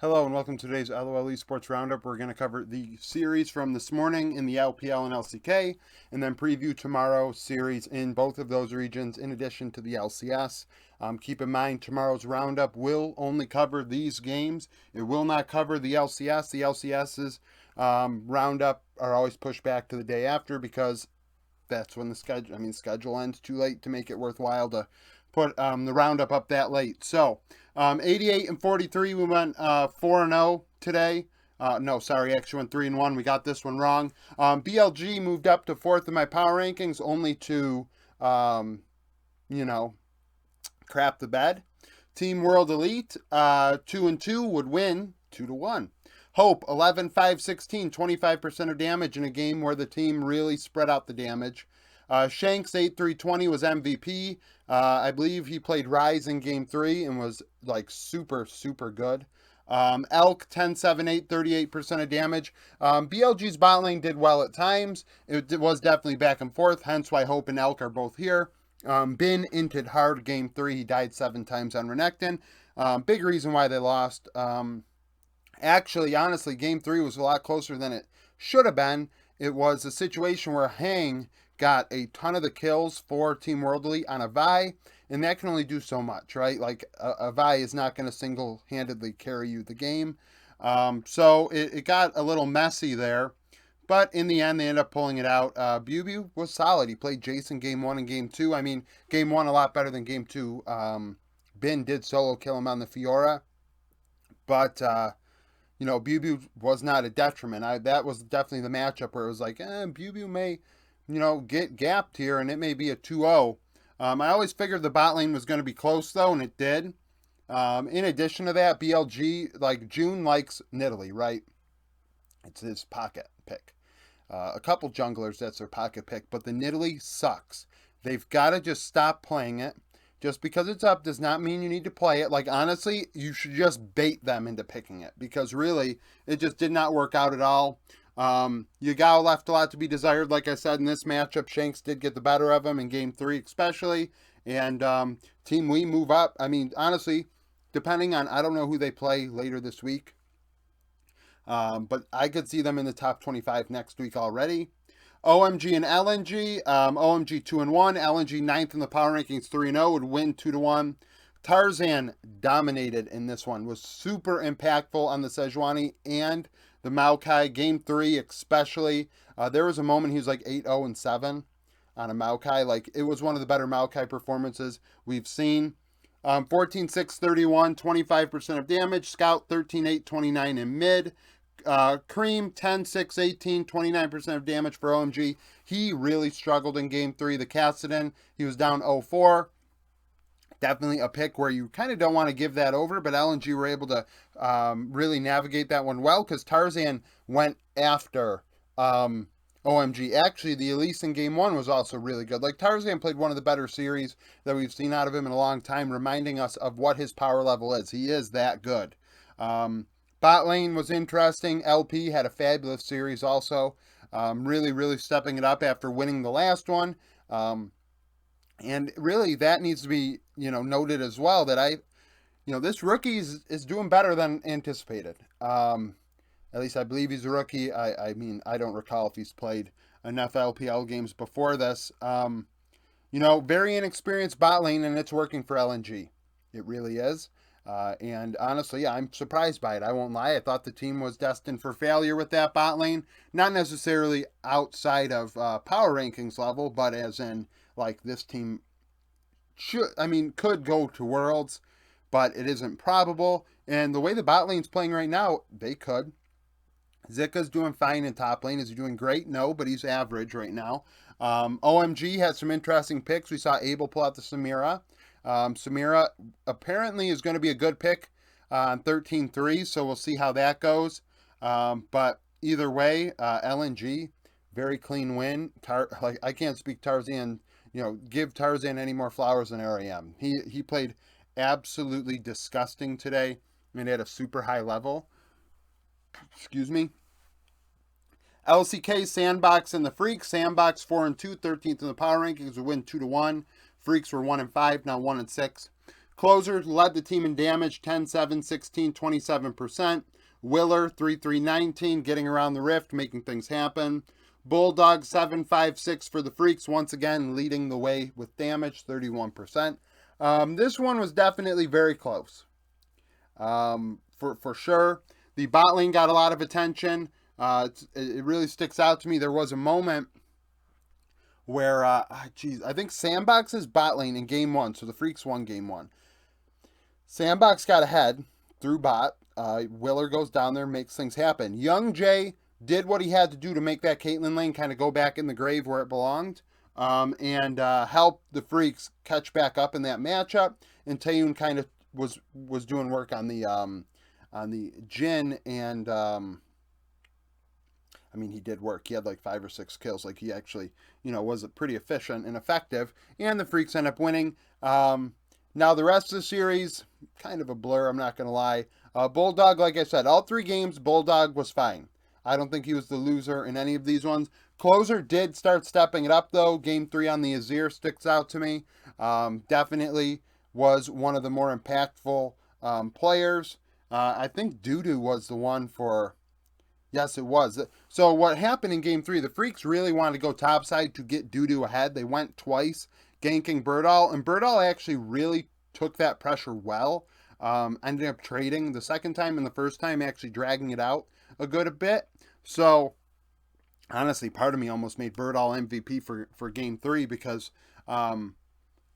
Hello and welcome to today's LOL Esports Roundup. We're going to cover the series from this morning in the LPL and LCK, and then preview tomorrow's series in both of those regions in addition to the LCS. Keep in mind, tomorrow's Roundup will only cover these games. It will not cover the LCS. The LCS's Roundup are always pushed back to the day after because that's when the schedule ends too late to make it worthwhile to put the roundup up that late. So, 88 and 43, we went 4 and 0 today. No, sorry, actually went 3 and 1. We got this one wrong. BLG moved up to 4th in my power rankings, only to, you know, crap the bed. Team World Elite, 2 and 2 would win 2 to 1. Hope 11 5 16, 25% of damage in a game where the team really spread out the damage. Shanks 8 3 20 was MVP. I believe he played Rise in game 3 and was like super good. Elk 10 7 8, 38% of damage. BLG's bot lane did well at times. It was definitely back and forth, hence why Hope and Elk are both here. Bin inted hard game 3. He died 7 times on Renekton. Big reason why they lost. Actually, honestly, game 3 was a lot closer than it should have been. It was a situation where Hang got a ton of the kills for Team World Elite on a Vi, and that can only do so much, right? Like, a Vi is not going to single-handedly carry you the game. So it got a little messy there, but in the end, they ended up pulling it out. Bubu was solid. He played Jason game 1 and game 2. I mean, game 1 a lot better than game 2. Bin did solo kill him on the Fiora, but Bubu was not a detriment. That was definitely the matchup where it was like, Bubu may, get gapped here and it may be a 2-0. I always figured the bot lane was going to be close though, and it did. In addition to that, BLG, like June likes Nidalee, right? It's his pocket pick. A couple junglers, that's their pocket pick, but the Nidalee sucks. They've got to just stop playing it. Just because it's up does not mean you need to play it. Like, honestly, you should just bait them into picking it because really, it just did not work out at all. Yagao left a lot to be desired. Like I said, in this matchup, Shanks did get the better of him in game 3 especially. And Team Wii move up. I mean, honestly, depending on, I don't know who they play later this week. But I could see them in the top 25 next week already. OMG and LNG. OMG 2 and 1. LNG 9th in the power rankings 3 and 0 would win 2 to 1. Tarzan dominated in this one. Was super impactful on the Sejuani and the Maokai game 3 especially. There was a moment he was like 8-0 and 7 on a Maokai. Like, it was one of the better Maokai performances we've seen. 14 6 31, 25% of damage. Scout 13 8 29 in mid. Cream 10 6 18, 29% of damage for OMG. He really struggled in game 3. The Kassadin, he was down 0-4. Definitely a pick where you kind of don't want to give that over, but LNG were able to really navigate that one well because Tarzan went after OMG. Actually, the Elise in game 1 was also really good. Like, Tarzan played one of the better series that we've seen out of him in a long time, reminding us of what his power level is. He is that good. Bot lane was interesting. LP had a fabulous series also. Really stepping it up after winning the last one. And really, that needs to be, noted as well that this rookie is doing better than anticipated. At least I believe he's a rookie. I mean, I don't recall if he's played enough LPL games before this. Very inexperienced bot lane, and it's working for LNG. It really is. And honestly, I'm surprised by it. I won't lie. I thought the team was destined for failure with that bot lane. Not necessarily outside of power rankings level, but as in, like, this team could go to Worlds, but it isn't probable. And the way the bot lane's playing right now, they could. Zika's doing fine in top lane. Is he doing great? No, but he's average right now. OMG had some interesting picks. We saw Abel pull out the Samira. Samira apparently is going to be a good pick on 13-3, so we'll see how that goes. But either way, LNG, very clean win. I can't speak Tarzan, give Tarzan any more flowers than RAM. He played absolutely disgusting today and at a super high level. Excuse me. LCK, Sandbox, and the Freaks. Sandbox 4 and 2, 13th in the power rankings, would win 2 to 1. Freaks were 1 and 5, now 1 and 6. Closer led the team in damage, 10-7, 16, 27%. Willer, 3-3, 19, getting around the rift, making things happen. Bulldog, 7-5-6 for the Freaks, once again leading the way with damage, 31%. This one was definitely very close, for sure. The bot lane got a lot of attention. It really sticks out to me. There was a moment where, I think Sandbox's bot lane in game 1, so the Freaks won game 1. Sandbox got ahead through bot. Willer goes down there, makes things happen. Young Jay did what he had to do to make that Caitlyn lane kind of go back in the grave where it belonged, and help the Freaks catch back up in that matchup. And Taeyun kind of was doing work on the Jhin, and I mean, he did work. He had like 5 or 6 kills. Like, he actually, was pretty efficient and effective. And the Freaks end up winning. Now, the rest of the series, kind of a blur, I'm not going to lie. Bulldog, like I said, all 3 games, Bulldog was fine. I don't think he was the loser in any of these ones. Closer did start stepping it up, though. Game 3 on the Azir sticks out to me. Definitely was one of the more impactful players. I think Dudu was the one for... Yes, it was. So what happened in Game 3, the Freaks really wanted to go topside to get Dudu ahead. They went twice, ganking Birdall, and Birdall actually really took that pressure well. Ended up trading the second time and the first time, actually dragging it out a good bit. So, honestly, part of me almost made Birdall MVP for Game 3 because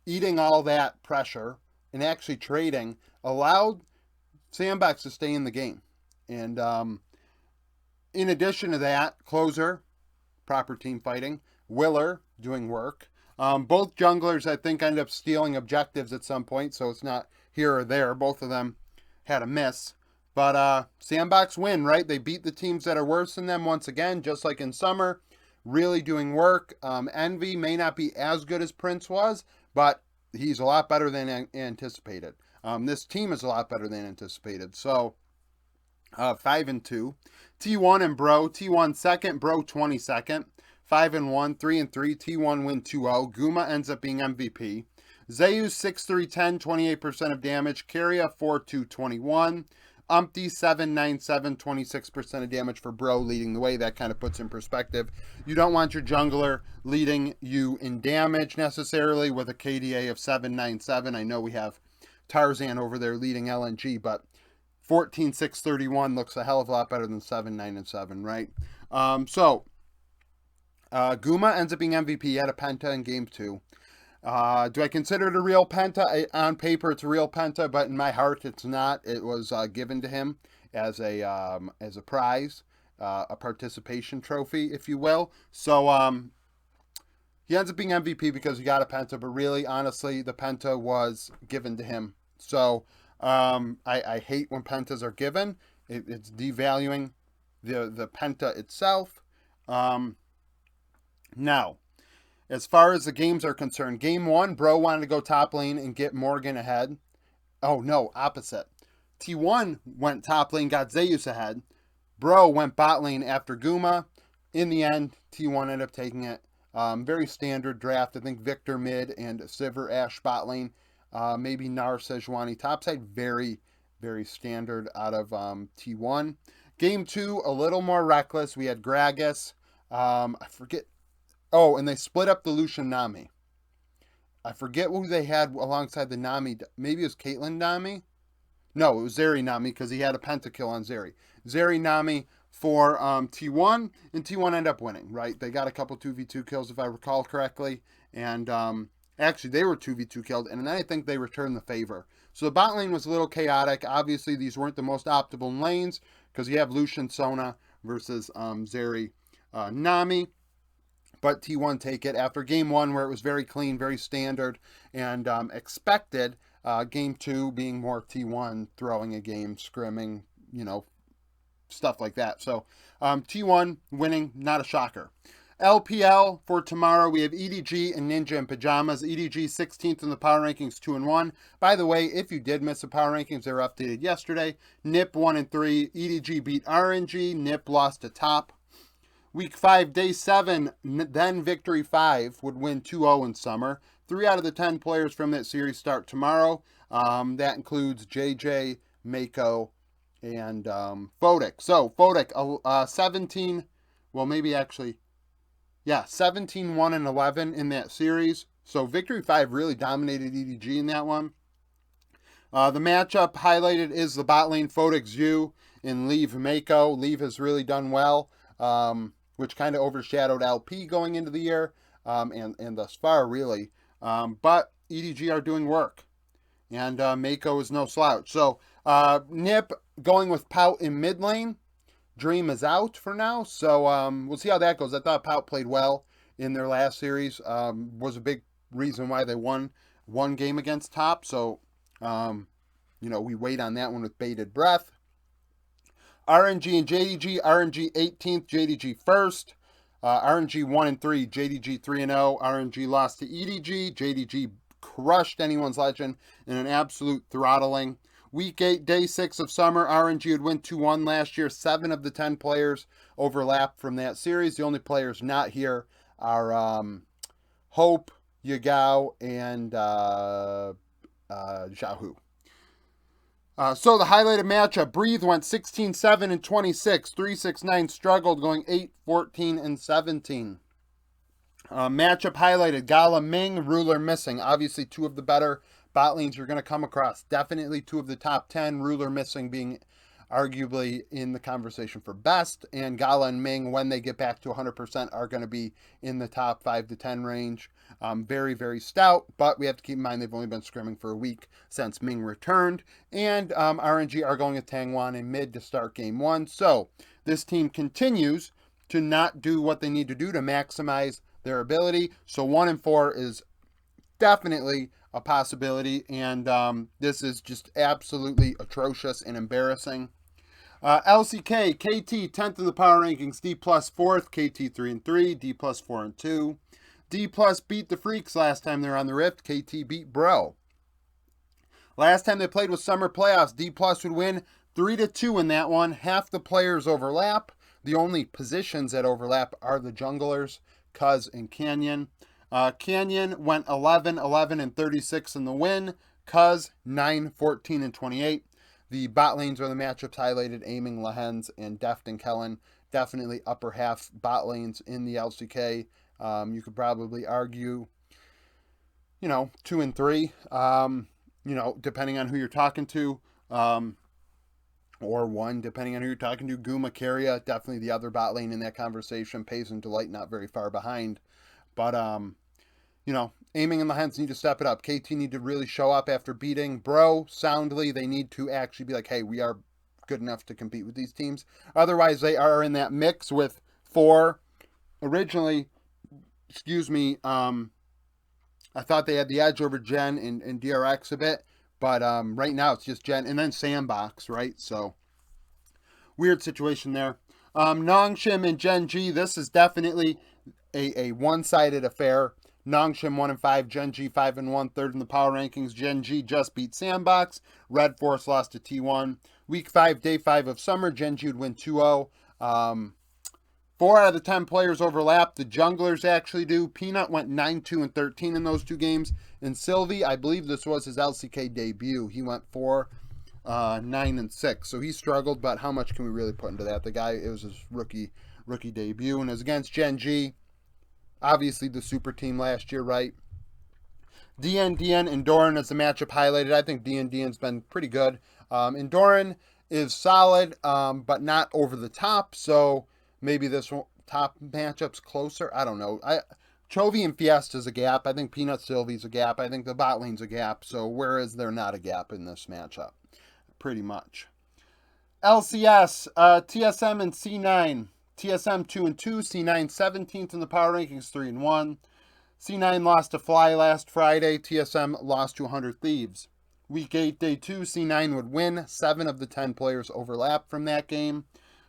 eating all that pressure and actually trading allowed Sandbox to stay in the game. And in addition to that, Closer, proper team fighting, Willer doing work. Both junglers, I think, ended up stealing objectives at some point, so it's not here or there. Both of them had a miss. But Sandbox win, right? They beat the teams that are worse than them once again, just like in summer. Really doing work. Envy may not be as good as Prince was, but he's a lot better than anticipated. This team is a lot better than anticipated. So, 5-2. T1 and Bro. T1 second, Bro 22nd. 5-1, 3-3. T1 win 2-0. Guma ends up being MVP. Zeus 6-3-10, 28% of damage. Keria 4-2, 21. Umpty 7-9-7, 26% of damage for Bro leading the way. That kind of puts in perspective. You don't want your jungler leading you in damage necessarily with a KDA of 7-9-7. I know we have Tarzan over there leading LNG, but 14-6-31 looks a hell of a lot better than 7-9-7, right? Guma ends up being MVP. He had a penta in game 2. Do I consider it a real penta? On paper, it's a real penta, but in my heart, it's not. It was given to him as a prize, a participation trophy, if you will. So he ends up being MVP because he got a penta, but really, honestly, the penta was given to him. So I hate when pentas are given. It's devaluing the penta itself. Now, as far as the games are concerned, game 1, Bro wanted to go top lane and get Morgan ahead. Oh, no, opposite. T1 went top lane, got Zeus ahead. Bro went bot lane after Guma. In the end, T1 ended up taking it. Very standard draft. I think Victor mid and Sivir Ashe bot lane. Maybe Nar Sejuani topside. Very, very standard out of T1. Game 2, a little more reckless. We had Gragas. I forget. Oh, and they split up the Lucian Nami. I forget who they had alongside the Nami. Maybe it was Caitlyn Nami? No, it was Zeri Nami because he had a pentakill on Zeri. Zeri Nami for T1, and T1 ended up winning, right? They got a couple 2v2 kills, if I recall correctly. And actually, they were 2v2 killed, and then I think they returned the favor. So the bot lane was a little chaotic. Obviously, these weren't the most optimal lanes because you have Lucian Sona versus Zeri Nami. But T1 take it after game 1 where it was very clean, very standard, and expected. Game 2 being more T1 throwing a game, scrimming, stuff like that. So T1 winning, not a shocker. LPL for tomorrow, we have EDG and Ninja in pajamas. EDG 16th in the power rankings, 2-1. By the way, if you did miss the power rankings, they were updated yesterday. NIP 1-3. EDG beat RNG. NIP lost to top. Week 5, day 7, then Victory 5 would win 2-0 in summer. 3 out of the 10 players from that series start tomorrow. That includes JJ, Mako, and Fodic. So Fodic, 17, well, maybe actually, yeah, 17, 1, and 11 in that series. So Victory 5 really dominated EDG in that one. The matchup highlighted is the bot lane Fodic Zhu and Leave Mako. Leave has really done well, which kind of overshadowed LP going into the year, and thus far, really. But EDG are doing work, and Mako is no slouch. So Nip going with Pout in mid lane. Dream is out for now, so we'll see how that goes. I thought Pout played well in their last series. Was a big reason why they won one game against Top. So, we wait on that one with bated breath. RNG and JDG. RNG 18th, JDG 1st. RNG 1 and 3, JDG 3 and 0. RNG lost to EDG. JDG crushed anyone's legend in an absolute throttling. Week 8, day 6 of summer, RNG would win 2-1 last year. 7 of the 10 players overlapped from that series. The only players not here are Hope, Yagao, and Xiaohu. So the highlighted matchup, Breathe went 16-7 and 26. 369 struggled, going 8-14 and 17. Matchup highlighted, Gala Ming, Ruler missing. Obviously, two of the better bot lanes you're going to come across. Definitely two of the top 10. Ruler missing being arguably in the conversation for best. And Gala and Ming, when they get back to 100%, are going to be in the top 5 to 10 range. Very, very stout, but we have to keep in mind they've only been scrimming for a week since Ming returned. And RNG are going with Tangwan in mid to start game 1. So this team continues to not do what they need to do to maximize their ability. So 1 and 4 is definitely a possibility, and this is just absolutely atrocious and embarrassing. LCK, KT 10th in the power rankings, D plus 4th, KT 3 and 3, D plus 4 and 2. D plus beat the Freaks last time they were on the Rift. KT beat Bro. Last time they played with Summer Playoffs, D plus would win 3-2 in that one. Half the players overlap. The only positions that overlap are the junglers, Cuz and Canyon. Canyon went 11-11 and 36 in the win. Cuz 9-14 and 28. The bot lanes are the matchups highlighted, Aiming, Lehens, and Deft and Kellen. Definitely upper half bot lanes in the LCK. You could probably argue, 2 and 3, depending on who you're talking to. Or 1, depending on who you're talking to. Guma, Carria, definitely the other bot lane in that conversation. Pace and Delight not very far behind. But, Aiming and the Hens need to step it up. KT need to really show up after beating Bro soundly. They need to actually be like, hey, we are good enough to compete with these teams. Otherwise, they are in that mix with 4. Originally, I thought they had the edge over Gen and DRX a bit. But right now, it's just Gen and then Sandbox, right? So, weird situation there. Nongshim and Gen G, this is definitely a one-sided affair. Nongshim 1 and 5, Gen G 5 and 1, third in the power rankings. Gen G just beat Sandbox. Red Force lost to T1. Week 5, day 5 of summer, Gen G would win 2-0. 4 out of the 10 players overlap. The junglers actually do. Peanut went 9-2 and 13 in those 2 games. And Sylvie, I believe this was his LCK debut. He went 4, 9 and 6. So he struggled, but how much can we really put into that? The guy, it was his rookie debut, and it was against Gen G. Obviously the super team last year, right? DN, and Doran as the matchup highlighted. I think DN's been pretty good. And Doran is solid, but not over the top. So maybe this top matchup's closer. I don't know. Chovy and Fiesta's a gap. I think Peanut Sylvie's a gap. I think the bot lane's a gap. So where is there not a gap in this matchup? Pretty much. LCS, TSM and C9. TSM 2 and 2, C9 17th in the power rankings, 3 and 1. C9 lost to Fly last Friday. TSM lost to 100 Thieves. Week 8, day 2, C9 would win. 7 of the 10 players overlap from that game.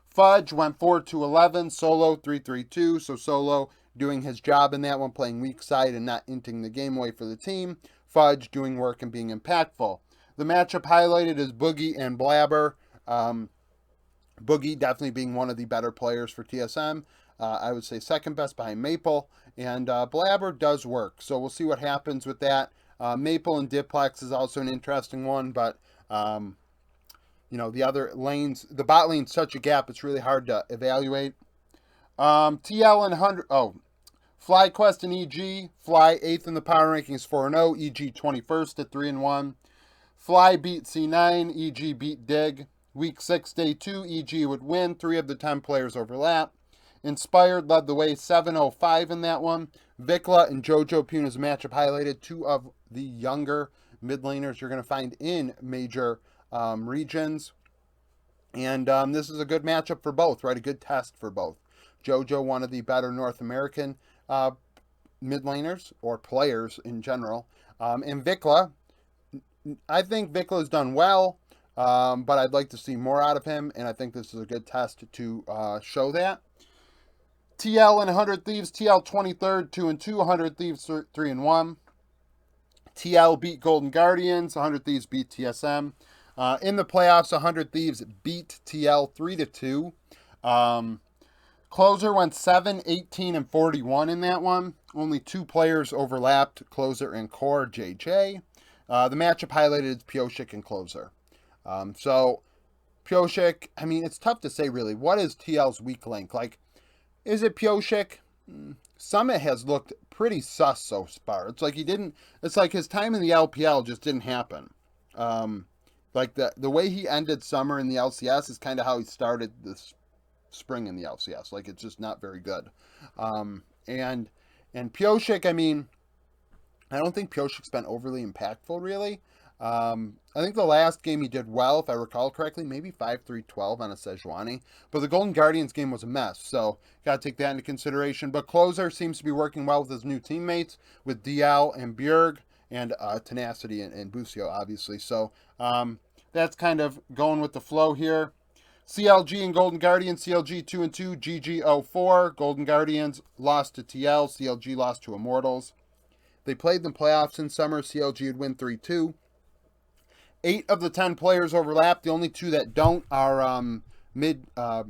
Fudge went 4-11. Solo 3-3-2. So Solo doing his job in that one, playing weak side and not inting the game away for the team. Fudge doing work and being impactful. The matchup highlighted is Boogie and Blabber. Boogie definitely being one of the better players for TSM. I would say second best behind Maple. And Blabber does work. So we'll see what happens with that. Maple and Diplex is also an interesting one, but the other lanes, the bot lane's such a gap, it's really hard to evaluate. TL and 100. Oh, FlyQuest and EG. Fly 8th in the power rankings, 4-0. EG 21st at 3-1. Fly beat C9. EG beat Dig. Week 6, Day 2. EG would win. 3 of the 10 players overlap. Inspired led the way, 7-0-5 in that one. Vikla and Jojo Puna's matchup highlighted 2 of the younger mid laners you're going to find in major regions. And this is a good matchup for both, right? A good test for both. Jojo, one of the better North American mid laners or players in general. And Vikla, I think Vikla's done well, but I'd like to see more out of him, and I think this is a good test to show that. TL and 100 Thieves. TL 23rd, 2-2. 100 Thieves 3-1. TL beat Golden Guardians. 100 Thieves beat TSM. In the playoffs, 100 Thieves beat TL 3-2. Closer went 7, 18, and 41 in that one. Only 2 players overlapped, Closer and Core JJ. The matchup highlighted is Pioshik and Closer. So, Pioshik, I mean, it's tough to say really. What is TL's weak link? Like, is it Pioshik? Summit has looked pretty sus so far. It's like it's like his time in the LPL just didn't happen. Like the way he ended summer in the LCS is kind of how he started this spring in the LCS. Like, it's just not very good. And Pioshik, I mean, I don't think Pioshik's been overly impactful, really. I think the last game he did well, if I recall correctly, maybe 5-3-12 on a Sejuani. But the Golden Guardians game was a mess, so got to take that into consideration. But Closer seems to be working well with his new teammates, with DL and Bjerg, and Tenacity and Busio, obviously. So that's kind of going with the flow here. CLG and Golden Guardians. CLG 2-2, GG 0-4. Golden Guardians lost to TL. CLG lost to Immortals. They played the playoffs in summer. CLG would win 3-2. 8 of the 10 players overlap. The only 2 that don't are The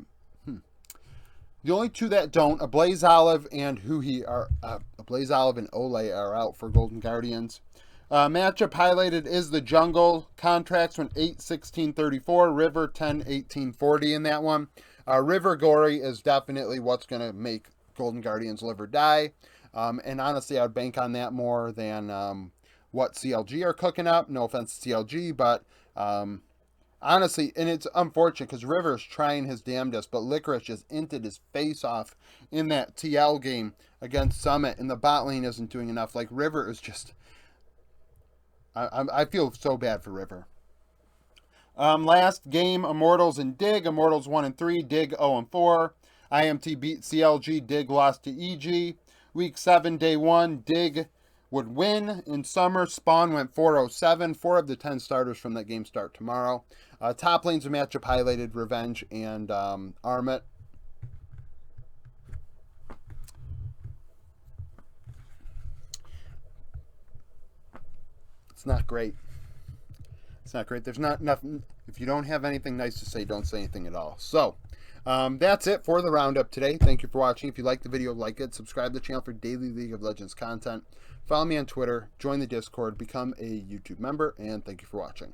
only 2 that don't, Blaze Olive and Blaze Olive and Ole are out for Golden Guardians. Matchup highlighted is the jungle. Contracts went 8-16-34. River 10-18-40 in that one. River Gory is definitely what's going to make Golden Guardians live or die. And honestly, I'd bank on that more than what CLG are cooking up. No offense to CLG, but honestly, and it's unfortunate because River's trying his damnedest, but Licorice just inted his face off in that TL game against Summit, and the bot lane isn't doing enough. Like, River is just... I feel so bad for River. Last game, Immortals and Dig. Immortals 1-3, Dig 0-4. IMT beat CLG, Dig lost to EG. Week 7, Day 1, Dig would win. In summer, Spawn went 4-0-7. 4 of the 10 starters from that game start tomorrow. Top lanes of matchup highlighted Revenge and Armit. It's not great. It's not great. There's not nothing. If you don't have anything nice to say, don't say anything at all. So, that's it for the roundup today. Thank you for watching. If you liked the video, like it. Subscribe to the channel for daily League of Legends content. Follow me on Twitter. Join the Discord. Become a YouTube member. And thank you for watching.